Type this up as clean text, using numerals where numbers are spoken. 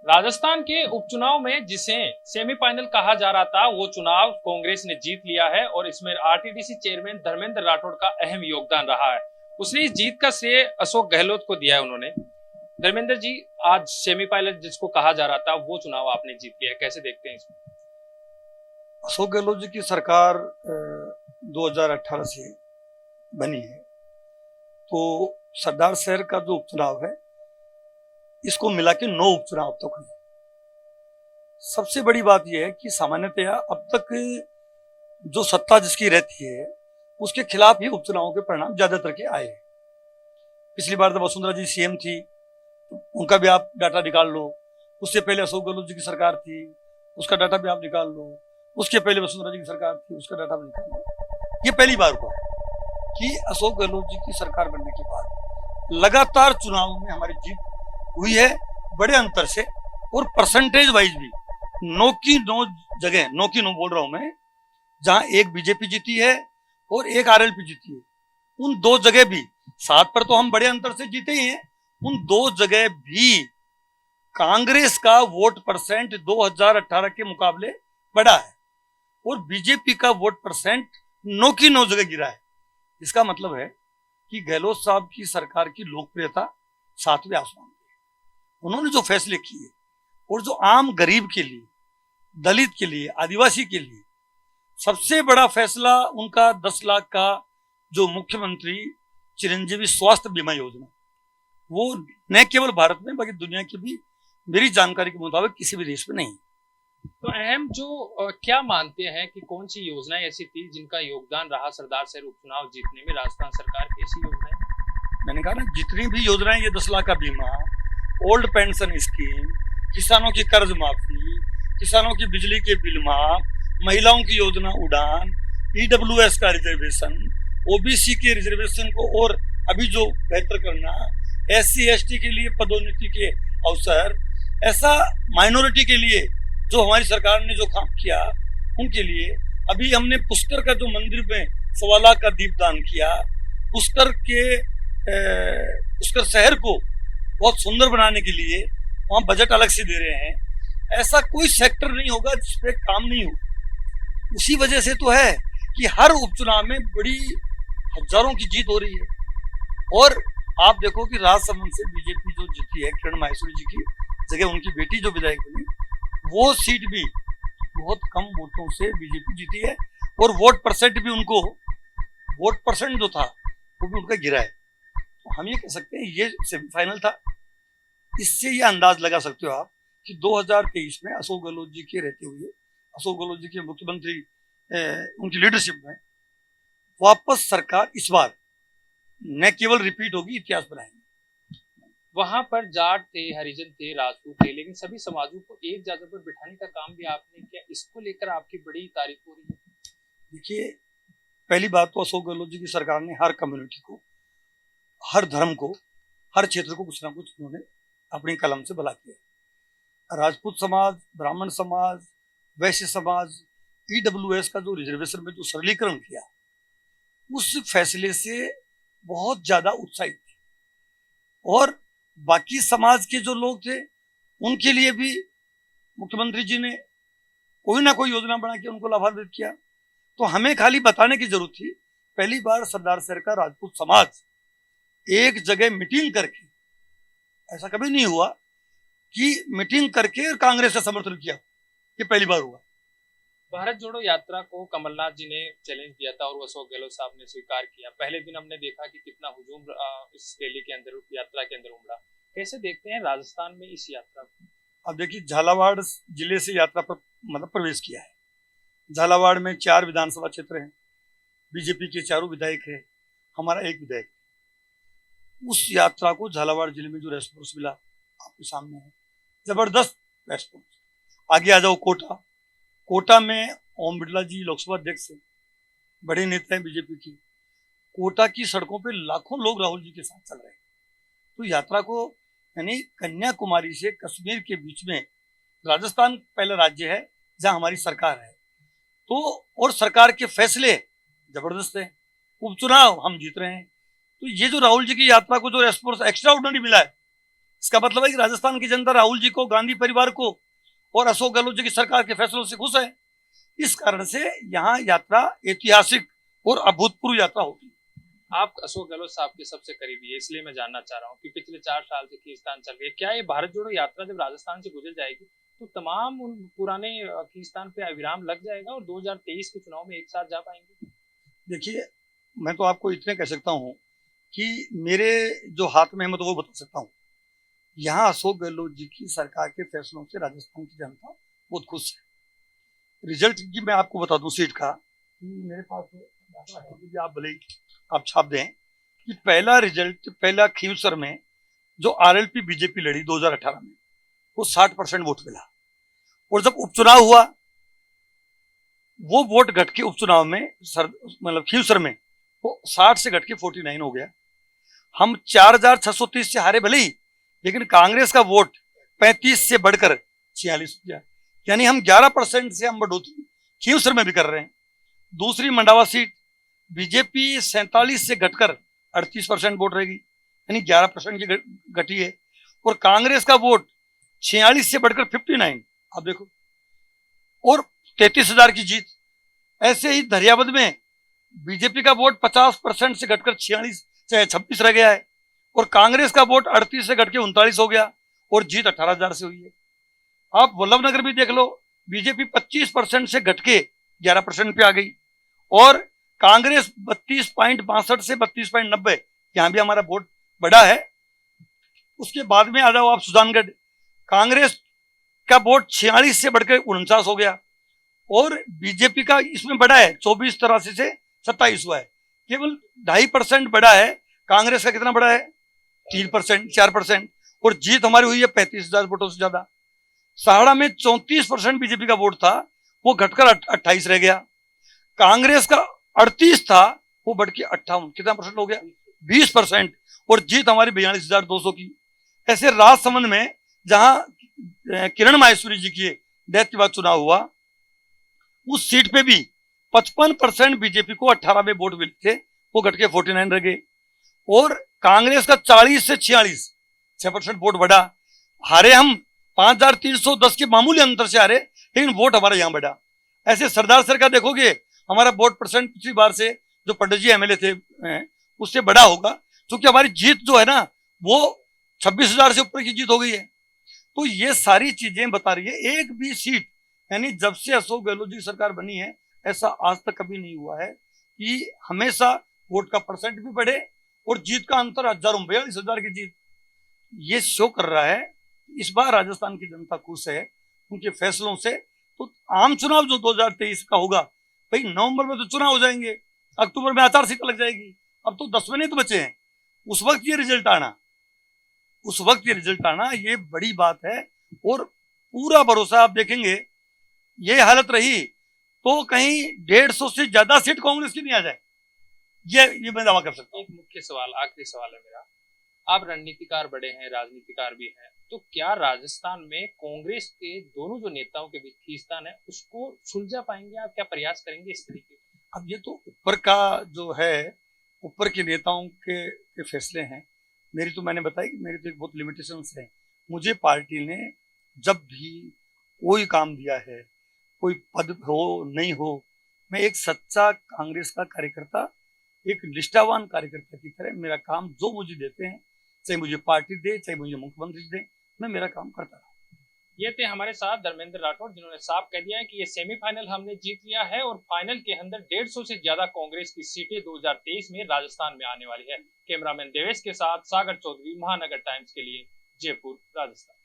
राजस्थान के उपचुनाव में जिसे सेमीफाइनल कहा जा रहा था, वो चुनाव कांग्रेस ने जीत लिया है और इसमें आरटीडीसी चेयरमैन धर्मेंद्र राठौड़ का अहम योगदान रहा है। उसने इस जीत का श्रेय अशोक गहलोत को दिया है। उन्होंने धर्मेंद्र जी, आज सेमीफाइनल जिसको कहा जा रहा था वो चुनाव आपने जीत लिया है, कैसे देखते हैं इसको? अशोक गहलोत जी की सरकार 2018 से बनी है, तो सरदार शहर का जो उपचुनाव है इसको मिला के 9 उपचुनाव अब तक हुए। सबसे बड़ी बात यह है कि सामान्यतया अब तक जो सत्ता जिसकी रहती है उसके खिलाफ ही उपचुनावों के परिणाम ज्यादातर के आए हैं। पिछली बार जब वसुंधरा जी सीएम थी तो उनका भी आप डाटा निकाल लो, उससे पहले अशोक गहलोत जी की सरकार थी, उसका डाटा भी आप निकाल लो, उसके पहले वसुंधरा जी की सरकार थी, उसका डाटा भी निकाल लो। ये पहली बार हुआ कि अशोक गहलोत जी की सरकार बनने के बाद लगातार चुनाव में हमारी जीत हुई है, बड़े अंतर से, और परसेंटेज वाइज भी 9 की 9 जगह, 9 की 9 बोल रहा हूं मैं, जहां एक बीजेपी जीती है और एक आरएलपी जीती है, उन 2 जगह भी 7 पर तो हम बड़े अंतर से जीते ही हैं, उन 2 जगह भी कांग्रेस का वोट परसेंट 2018 के मुकाबले बढ़ा है और बीजेपी का वोट परसेंट 9 की 9 जगह गिरा है। इसका मतलब है कि गहलोत साहब की सरकार की लोकप्रियता 7वें आसमान। उन्होंने जो फैसले किए और जो आम गरीब के लिए, दलित के लिए, आदिवासी के लिए सबसे बड़ा फैसला उनका 10 लाख का जो मुख्यमंत्री चिरंजीवी स्वास्थ्य बीमा योजना, वो न केवल भारत में बल्कि दुनिया की भी मेरी जानकारी के मुताबिक किसी भी देश में नहीं। तो अहम जो क्या मानते हैं कि कौन सी योजनाएं ऐसी थी जिनका योगदान रहा सरदार शहर उपचुनाव जीतने में? राजस्थान सरकार की ऐसी योजनाएं, मैंने कहा ना, जितनी भी योजनाएं, ये 10 लाख का बीमा, ओल्ड पेंशन स्कीम, किसानों की कर्ज माफी, किसानों की बिजली के बिल माफ, महिलाओं की योजना उड़ान, ईडब्ल्यूएस का रिजर्वेशन, ओबीसी के रिजर्वेशन को और अभी जो बेहतर करना, एससी एसटी के लिए पदोन्नति के अवसर, ऐसा माइनॉरिटी के लिए जो हमारी सरकार ने जो काम किया उनके लिए। अभी हमने पुष्कर का जो मंदिर में 1.25 लाख का दीपदान किया, पुष्कर शहर को बहुत सुंदर बनाने के लिए वहां बजट अलग से दे रहे हैं। ऐसा कोई सेक्टर नहीं होगा जिसपे काम नहीं हो। उसी वजह से तो है कि हर उपचुनाव में बड़ी हजारों की जीत हो रही है। और आप देखो कि राजसमंद से बीजेपी जो जीती है, किरण माहेश्वरी जी की जगह उनकी बेटी जो विधायक बनी, वो सीट भी बहुत कम वोटों से बीजेपी जीती है और वोट परसेंट भी उनको, वोट परसेंट जो था वो भी उनका गिरा है। तो हम ये कह सकते हैं ये सेमीफाइनल था। इससे ये अंदाज लगा सकते हो आप कि 2023 में अशोक गहलोत जी के रहते हुए, अशोक गहलोत जी के मुख्यमंत्री उनकी लीडरशिप में वापस सरकार इस बार न केवल रिपीट होगी, इतिहास बनाएंगे। वहां पर जाट थे, हरिजन थे, राजपूत थे, लेकिन सभी समाजों को एक जगह पर बिठाने का काम भी आपने किया। इसको लेकर आपकी बड़ी तारीफ हो रही है। देखिए, पहली बात तो अशोक गहलोत जी की सरकार ने हर कम्युनिटी को, हर धर्म को, हर क्षेत्र को कुछ ना कुछ उन्होंने अपनी कलम से भला किया। राजपूत समाज, ब्राह्मण समाज, वैश्य समाज, ईडब्ल्यूएस का जो रिजर्वेशन में जो सरलीकरण किया, उस फैसले से बहुत ज्यादा उत्साहित थे। और बाकी समाज के जो लोग थे उनके लिए भी मुख्यमंत्री जी ने कोई ना कोई योजना बना के उनको लाभान्वित किया। तो हमें खाली बताने की जरूरत थी। पहली बार सरदार शहर का राजपूत समाज एक जगह मीटिंग करके, ऐसा कभी नहीं हुआ कि मीटिंग करके कांग्रेस का समर्थन किया, ये पहली बार हुआ। भारत जोड़ो यात्रा को कमलनाथ जी ने चैलेंज दिया था और अशोक गहलोत साहब ने स्वीकार किया। पहले दिन हमने देखा कि कितना हुजूम इस रैली के अंदर, यात्रा के अंदर उमड़ा। कैसे देखते हैं राजस्थान में इस यात्रा को? अब देखिए, झालावाड़ जिले से यात्रा पर मतलब प्रवेश किया है। झालावाड़ में 4 विधानसभा क्षेत्र हैं, बीजेपी के 4 विधायक है, हमारा 1 विधायक। उस यात्रा को झालावाड़ जिले में जो रेस्पॉन्स मिला आपके सामने है, जबरदस्त रेस्पॉन्स। आगे आ जाओ कोटा। कोटा में ओम बिरला जी लोकसभा अध्यक्ष हैं, बड़े नेता हैं बीजेपी की। कोटा की सड़कों पे लाखों लोग राहुल जी के साथ चल रहे हैं। तो यात्रा को, यानी कन्याकुमारी से कश्मीर के बीच में, राजस्थान पहला राज्य है जहां हमारी सरकार है, तो और सरकार के फैसले जबरदस्त है। उपचुनाव हम जीत रहे हैं। तो ये जो राहुल जी की यात्रा को जो रेस्पॉन्स एक्स्ट्रा ऑर्डिनरी मिला है, इसका मतलब है कि राजस्थान की जनता राहुल जी को, गांधी परिवार को और अशोक गहलोत जी की सरकार के फैसलों से खुश है। इस कारण से यहाँ यात्रा ऐतिहासिक और अभूतपूर्व यात्रा होगी। आप अशोक गहलोत साहब के सबसे करीबी है, इसलिए मैं जानना चाह रहा हूँ कि पिछले 4 साल से खींचतान चल रही है, क्या ये भारत जोड़ो यात्रा जब राजस्थान से गुजर जाएगी तो तमाम उन पुराने खींचतान पे विराम लग जाएगा और 2023 के चुनाव में एक साथ जा पाएंगे? देखिए, मैं तो आपको इतने कह सकता हूँ कि मेरे जो हाथ में है मैं तो वो बता सकता हूँ। यहाँ अशोक गहलोत जी की सरकार के फैसलों से राजस्थान की जनता बहुत खुश है। रिजल्ट की मैं आपको बता दूं सीट का, मेरे पास आप भले आप छाप दें कि पहला रिजल्ट, पहला खींवसर में जो आरएलपी बीजेपी लड़ी 2018 में, वो 60% वोट मिला। और जब उपचुनाव हुआ वो वोट घट के उपचुनाव में मतलब खींवसर में वो 60 से घट के 49 हो गया। हम 4630 से हारे भले ही, लेकिन कांग्रेस का वोट 35 से बढ़कर 46 हो गया। यानी हम 11% से हम बढ़ोतरी खींवसर में भी कर रहे हैं। दूसरी मंडावा सीट बीजेपी 47 से घटकर 38% वोट रहेगी, यानी 11% की घटी है। और कांग्रेस का वोट 46 से बढ़कर 59, आप देखो, और 33,000 की जीत। ऐसे ही धरियावद में बीजेपी का वोट 50% से घटकर 26 रह गया है और कांग्रेस का वोट 38 से घटकर 39 हो गया और जीत 18,000 से हुई है। आप वल्लभनगर भी देख लो, बीजेपी 25% से घटके 11% पे आ गई और कांग्रेस 32.62 से 32.90, यहां भी हमारा वोट बढ़ा है। उसके बाद में आ जाओ आप सुजानगढ़, कांग्रेस का वोट 46 से बढ़कर 49 हो गया और बीजेपी का इसमें बढ़ा है 2483 से 27 हुआ है, केवल 2.5% बढ़ा है। कांग्रेस का कितना बढ़ा है? 3%, 4%। और जीत हमारी हुई है 35,000 वोटों से ज्यादा। सहाड़ा में 34% बीजेपी का वोट था, वो घटकर 28 रह गया। कांग्रेस का 38 था, वो बढ़ के 58, कितना परसेंट हो गया? 20%। और जीत हमारी 42,200 की। ऐसे राजसमंद में जहां किरण माहेश्वरी जी की डेथ के बाद चुनाव हुआ, उस सीट पे भी 55% बीजेपी को 18 में वोट मिले थे, वो घट के 49 रह गए। और कांग्रेस का 40 से 46, 6% वोट बढ़ा। हारे हम 5,310 के मामूली अंतर से हारे, लेकिन वोट हमारा यहां बढ़ा। ऐसे सरदार सर का देखोगे, हमारा वोट परसेंट पिछली बार से जो पंडित जी एमएलए थे उससे बड़ा होगा, क्योंकि हमारी जीत जो है ना वो 26,000 से ऊपर की जीत हो गई है। तो ये सारी चीजें बता रही है। एक भी सीट, यानी जब से अशोक गहलोत जी की सरकार बनी है, ऐसा आज तक कभी नहीं हुआ है कि हमेशा वोट का परसेंट भी बढ़े और जीत का अंतर 42,000 की जीत। ये शो कर रहा है इस बार राजस्थान की जनता खुश है उनके फैसलों से। तो आम चुनाव जो 2023 का होगा, भाई नवंबर में तो चुनाव हो जाएंगे, अक्टूबर में आचार संहिता लग जाएगी, अब तो 10 महीने तो बचे हैं। उस वक्त ये रिजल्ट आना ये बड़ी बात है। और पूरा भरोसा, आप देखेंगे ये हालत रही तो कहीं 150 से ज्यादा सीट कांग्रेस की नहीं आ जाए, ये मैं दावा कर सकता हूँ। एक मुख्य सवाल, आखिरी सवाल है मेरा, आप रणनीतिकार बड़े हैं, राजनीतिकार भी हैं, तो क्या राजस्थान में कांग्रेस के दोनों जो नेताओं के बीच खींचतान है उसको सुलझा पाएंगे? आप क्या प्रयास करेंगे इस तरीके? अब ये तो ऊपर का जो है, ऊपर के नेताओं के फैसले हैं। मेरी तो, मैंने बताया कि मेरी तो एक बहुत लिमिटेशंस है। मुझे पार्टी ने जब भी कोई काम दिया है, कोई पद हो नहीं हो, मैं एक सच्चा कांग्रेस का कार्यकर्ता, एक निष्ठावान कार्यकर्ता की तरह मेरा काम जो मुझे देते हैं, चाहे मुझे पार्टी दे, चाहे मुझे मुख्यमंत्री दे, मैं मेरा काम करता रहा। ये थे हमारे साथ धर्मेंद्र राठौड़, जिन्होंने साफ कह दिया है कि ये सेमीफाइनल हमने जीत लिया है और फाइनल के अंदर 150 से ज्यादा कांग्रेस की सीटें 2023 में राजस्थान में आने वाली है। कैमरामैन देवेश के साथ सागर चौधरी, महानगर टाइम्स के लिए, जयपुर, राजस्थान।